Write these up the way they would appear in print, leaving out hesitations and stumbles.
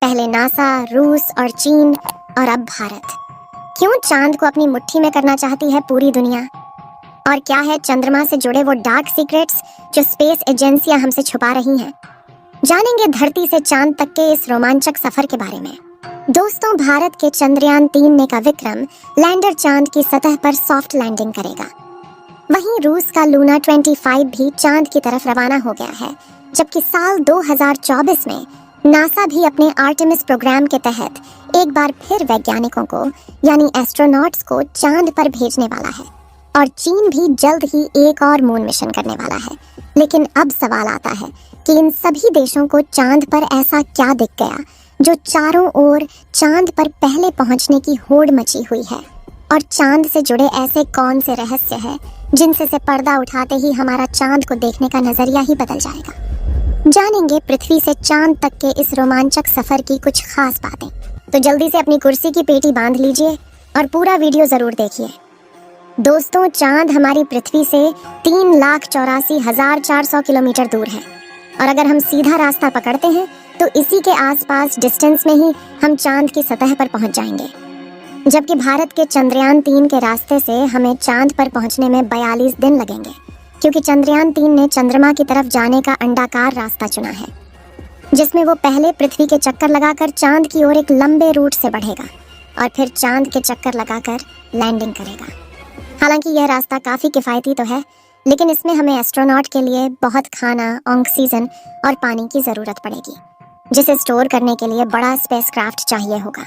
पहले नासा, रूस और चीन और अब भारत। क्यों चांद को अपनी मुट्ठी में करना चाहती है पूरी दुनिया? और क्या है चंद्रमा से जुड़े वो डार्क सीक्रेट्स जो स्पेस एजेंसियां हमसे छुपा रही हैं? जानेंगे धरती से चांद तक के इस रोमांचक सफर के बारे में। दोस्तों, भारत के चंद्रयान 3 ने का विक्रम लैंडर चांद की सतह पर सॉफ्ट लैंडिंग करेगा। वहीं रूस का लूना 25 भी चांद की तरफ रवाना हो गया है, जबकि साल 2024 में नासा भी अपने आर्टेमिस प्रोग्राम के तहत एक बार फिर वैज्ञानिकों को यानी एस्ट्रोनॉट्स को चांद पर भेजने वाला है। और चीन भी जल्द ही एक और मून मिशन करने वाला है। लेकिन अब सवाल आता है कि इन सभी देशों को चांद पर ऐसा क्या दिख गया जो चारों ओर चांद पर पहले पहुंचने की होड़ मची हुई है? और चांद से जुड़े ऐसे कौन से रहस्य हैं जिनसे से पर्दा उठाते ही हमारा चांद को देखने का नजरिया ही बदल जाएगा? जानेंगे पृथ्वी से चांद तक के इस रोमांचक सफर की कुछ खास बातें। तो जल्दी से अपनी कुर्सी की पेटी बांध लीजिए और पूरा वीडियो जरूर देखिए। दोस्तों, चांद हमारी पृथ्वी से 3,84,400 किलोमीटर दूर है। और अगर हम सीधा रास्ता पकड़ते हैं तो इसी के आसपास डिस्टेंस में ही हम चांद की सतह पर पहुंच जाएंगे। जबकि भारत के चंद्रयान 3 के रास्ते से हमें चांद पर पहुंचने में 42 दिन लगेंगे, क्योंकि चंद्रयान 3 ने चंद्रमा की तरफ जाने का अंडाकार रास्ता चुना है, जिसमें वो पहले पृथ्वी के चक्कर लगाकर चांद की ओर एक लंबे रूट से बढ़ेगा और फिर चांद के चक्कर लगाकर लैंडिंग करेगा। हालांकि यह रास्ता काफ़ी किफ़ायती तो है, लेकिन इसमें हमें एस्ट्रोनॉट के लिए बहुत खाना, ऑक्सीजन और पानी की ज़रूरत पड़ेगी, जिसे स्टोर करने के लिए बड़ा स्पेसक्राफ्ट चाहिए होगा।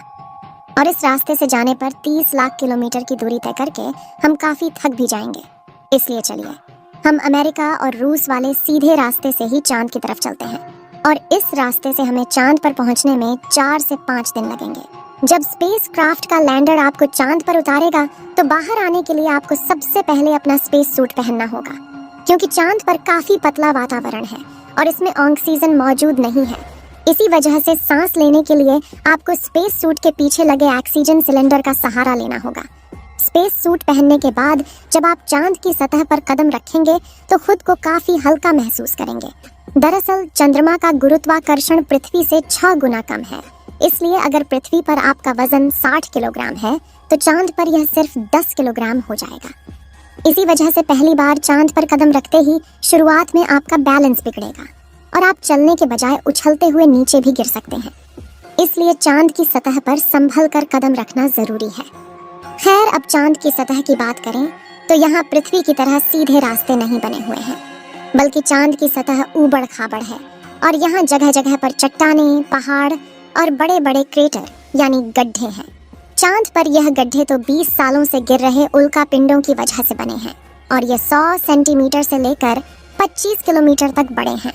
और इस रास्ते से जाने पर 30 लाख किलोमीटर की दूरी तय करके हम काफ़ी थक भी जाएंगे। इसलिए चलिए हम अमेरिका और रूस वाले सीधे रास्ते से ही चांद की तरफ चलते हैं। और इस रास्ते से हमें चांद पर पहुंचने में 4 से 5 दिन लगेंगे। जब स्पेसक्राफ्ट का लैंडर आपको चांद पर उतारेगा तो बाहर आने के लिए आपको सबसे पहले अपना स्पेस सूट पहनना होगा, क्योंकि चांद पर काफी पतला वातावरण है और इसमें ऑक्सीजन मौजूद नहीं है। इसी वजह से सांस लेने के लिए आपको स्पेस सूट के पीछे लगे ऑक्सीजन सिलेंडर का सहारा लेना होगा। स्पेस सूट पहनने के बाद जब आप चांद की सतह पर कदम रखेंगे तो खुद को काफी हल्का महसूस करेंगे। दरअसल चंद्रमा का गुरुत्वाकर्षण पृथ्वी से 6 गुना कम है, इसलिए अगर पृथ्वी पर आपका वजन 60 किलोग्राम है तो चांद पर यह सिर्फ 10 किलोग्राम हो जाएगा। इसी वजह से पहली बार चांद पर कदम रखते ही शुरुआत में आपका बैलेंस बिगड़ेगा और आप चलने के बजाय उछलते हुए नीचे भी गिर सकते हैं। इसलिए चांद की सतह पर संभल कर कदम रखना जरूरी है। खैर, अब चांद की सतह की बात करें तो यहाँ पृथ्वी की तरह सीधे रास्ते नहीं बने हुए हैं, बल्कि चांद की सतह ऊबड़ खाबड़ है और यहाँ जगह जगह पर चट्टानें, पहाड़ और बड़े बड़े क्रेटर यानी गड्ढे हैं। चांद पर यह गड्ढे तो 20 सालों से गिर रहे उल्का पिंडों की वजह से बने हैं और ये 100 सेंटीमीटर से लेकर 25 किलोमीटर तक बड़े हैं।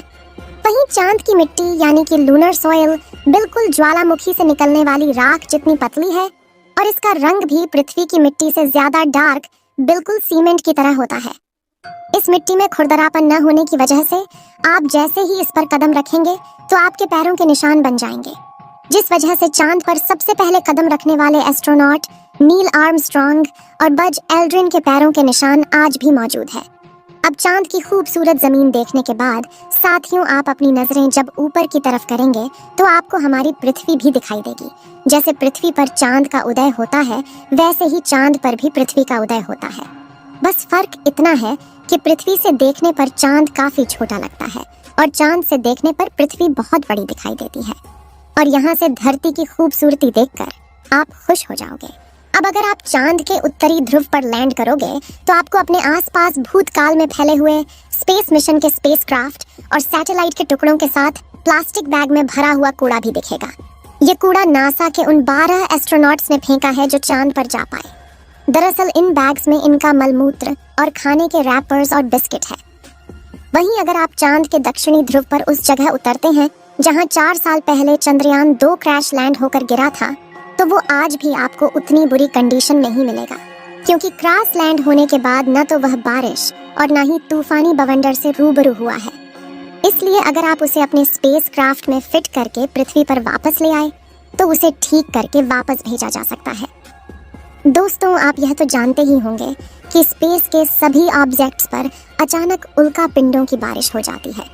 वहीं चांद की मिट्टी यानी कि लूनर सॉइल बिल्कुल ज्वालामुखी से निकलने वाली राख जितनी पतली है और इसका रंग भी पृथ्वी की मिट्टी से ज्यादा डार्क, बिल्कुल सीमेंट की तरह होता है। इस मिट्टी में खुरदरापन न होने की वजह से आप जैसे ही इस पर कदम रखेंगे तो आपके पैरों के निशान बन जाएंगे, जिस वजह से चांद पर सबसे पहले कदम रखने वाले एस्ट्रोनॉट नील आर्मस्ट्रॉन्ग और बज एल्ड्रिन के पैरों के निशान आज भी मौजूद है। अब चांद की खूबसूरत जमीन देखने के बाद साथियों, आप अपनी नजरें जब ऊपर की तरफ करेंगे तो आपको हमारी पृथ्वी भी दिखाई देगी। जैसे पृथ्वी पर चांद का उदय होता है, वैसे ही चांद पर भी पृथ्वी का उदय होता है। बस फर्क इतना है कि पृथ्वी से देखने पर चांद काफी छोटा लगता है और चांद से देखने पर पृथ्वी बहुत बड़ी दिखाई देती है। और यहाँ से धरती की खूबसूरती देखकर आप खुश हो जाओगे। अब अगर आप चांद के उत्तरी ध्रुव पर लैंड करोगे तो आपको अपने आसपास भूतकाल में फैले हुए स्पेस मिशन के स्पेसक्राफ्ट और सैटेलाइट के टुकड़ों के साथ प्लास्टिक बैग में भरा हुआ कूड़ा भी दिखेगा। ये कूड़ा नासा के उन 12 एस्ट्रोनॉट्स ने फेंका है जो चांद पर जा पाए। दरअसल इन बैग्स में इनका मलमूत्र और खाने के रैपर्स और बिस्किट है। वहीं अगर आप चांद के दक्षिणी ध्रुव पर उस जगह उतरते हैं जहां 4 साल पहले चंद्रयान 2 क्रैश लैंड होकर गिरा था, तो वो आज भी आपको उतनी बुरी कंडीशन नहीं मिलेगा, क्योंकि क्रैश लैंड होने के बाद न तो वह बारिश और न ही तूफानी बवंडर से रूबरू हुआ है। इसलिए अगर आप उसे अपने स्पेसक्राफ्ट में फिट करके पृथ्वी पर वापस ले आए तो उसे ठीक करके वापस भेजा जा सकता है। दोस्तों, आप यह तो जानते ही होंगे कि स्पेस के सभी ऑब्जेक्ट्स पर अचानक उल्का पिंडों की बारिश हो जाती है।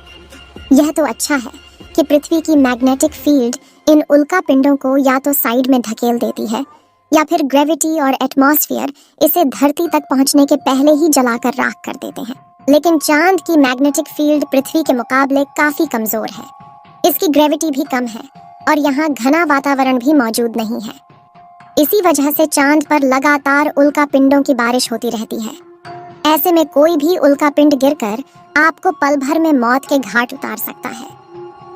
यह तो अच्छा है कि पृथ्वी की मैग्नेटिक फील्ड इन उल्का पिंडों को या तो साइड में धकेल देती है या फिर ग्रेविटी और एटमॉस्फेयर इसे धरती तक पहुंचने के पहले ही जलाकर राख कर देते हैं। लेकिन चांद की मैग्नेटिक फील्ड पृथ्वी के मुकाबले काफी कमजोर है। इसकी ग्रेविटी भी कम है और यहाँ घना वातावरण भी मौजूद नहीं है। इसी वजह से चांद पर लगातार उल्का पिंडों की बारिश होती रहती है। ऐसे में कोई भी उल्का पिंड गिरकर आपको पल भर में मौत के घाट उतार सकता है।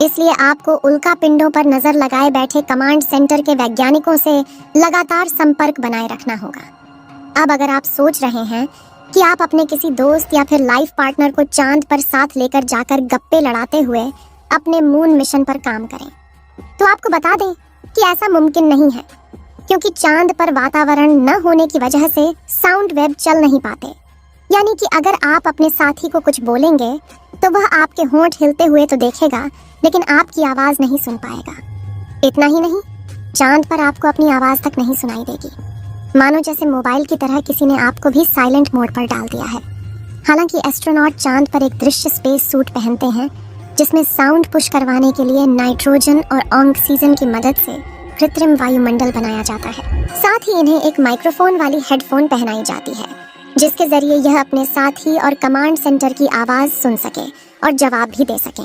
इसलिए आपको उल्का पिंडों पर नजर लगाए बैठे कमांड सेंटर के वैज्ञानिकों से लगातार संपर्क बनाए रखना होगा। अब अगर आप सोच रहे हैं कि आप अपने किसी दोस्त या फिर लाइफ पार्टनर को चांद पर साथ लेकर जाकर गप्पे लड़ाते हुए अपने मून मिशन पर काम करें, तो आपको बता दें कि ऐसा मुमकिन नहीं है, क्योंकि चांद पर वातावरण न होने की वजह से साउंड वेव चल नहीं पाते। यानी कि अगर आप अपने साथी को कुछ बोलेंगे तो वह आपके होंठ हिलते हुए तो देखेगा, लेकिन आपकी आवाज नहीं सुन पाएगा। इतना ही नहीं, चांद पर आपको अपनी आवाज तक नहीं सुनाई देगी, मानो जैसे मोबाइल की तरह किसी ने आपको भी साइलेंट मोड पर डाल दिया है। हालांकि एस्ट्रोनॉट चांद पर एक दृश्य स्पेस सूट पहनते हैं जिसमें साउंड पुश करवाने के लिए नाइट्रोजन और ऑक्सीजन की मदद से कृत्रिम वायुमंडल बनाया जाता है। साथ ही इन्हें एक माइक्रोफोन वाली हेडफोन पहनाई जाती है, जिसके जरिए यह अपने साथी और कमांड सेंटर की आवाज सुन सके और जवाब भी दे सके।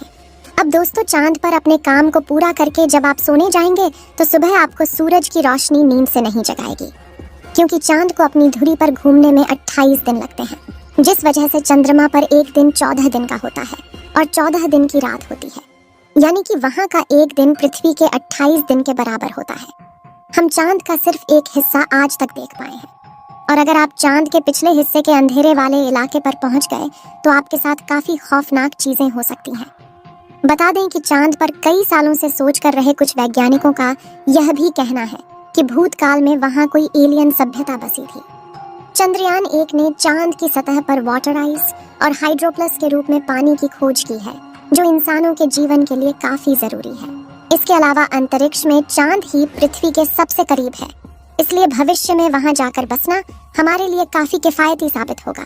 अब दोस्तों, चांद पर अपने काम को पूरा करके जब आप सोने जाएंगे तो सुबह आपको सूरज की रोशनी नींद से नहीं जगाएगी, क्योंकि चांद को अपनी धुरी पर घूमने में 28 दिन लगते हैं, जिस वजह से चंद्रमा पर एक दिन 14 दिन का होता है और 14 दिन की रात होती है। यानी कि वहाँ का एक दिन पृथ्वी के 28 दिन के बराबर होता है। हम चांद का सिर्फ एक हिस्सा आज तक देख पाए हैं, और अगर आप चांद के पिछले हिस्से के अंधेरे वाले इलाके पर पहुंच गए तो आपके साथ काफी खौफनाक चीजें हो सकती हैं। बता दें कि चांद पर कई सालों से सोच कर रहे कुछ वैज्ञानिकों का यह भी कहना है कि भूतकाल में वहां कोई एलियन सभ्यता बसी थी। चंद्रयान 1 ने चांद की सतह पर वाटर आइस और हाइड्रोप्लस के रूप में पानी की खोज की है, जो इंसानों के जीवन के लिए काफी जरूरी है। इसके अलावा अंतरिक्ष में चांद ही पृथ्वी के सबसे करीब है, इसलिए भविष्य में वहां जाकर बसना हमारे लिए काफी किफायती साबित होगा।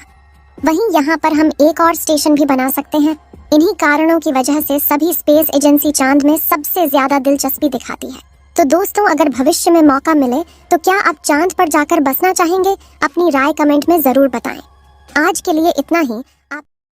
वहीं यहाँ पर हम एक और स्टेशन भी बना सकते हैं। इन्हीं कारणों की वजह से सभी स्पेस एजेंसी चांद में सबसे ज्यादा दिलचस्पी दिखाती है। तो दोस्तों, अगर भविष्य में मौका मिले तो क्या आप चांद पर जाकर बसना चाहेंगे? अपनी राय कमेंट में जरूर बताएं। आज के लिए इतना ही।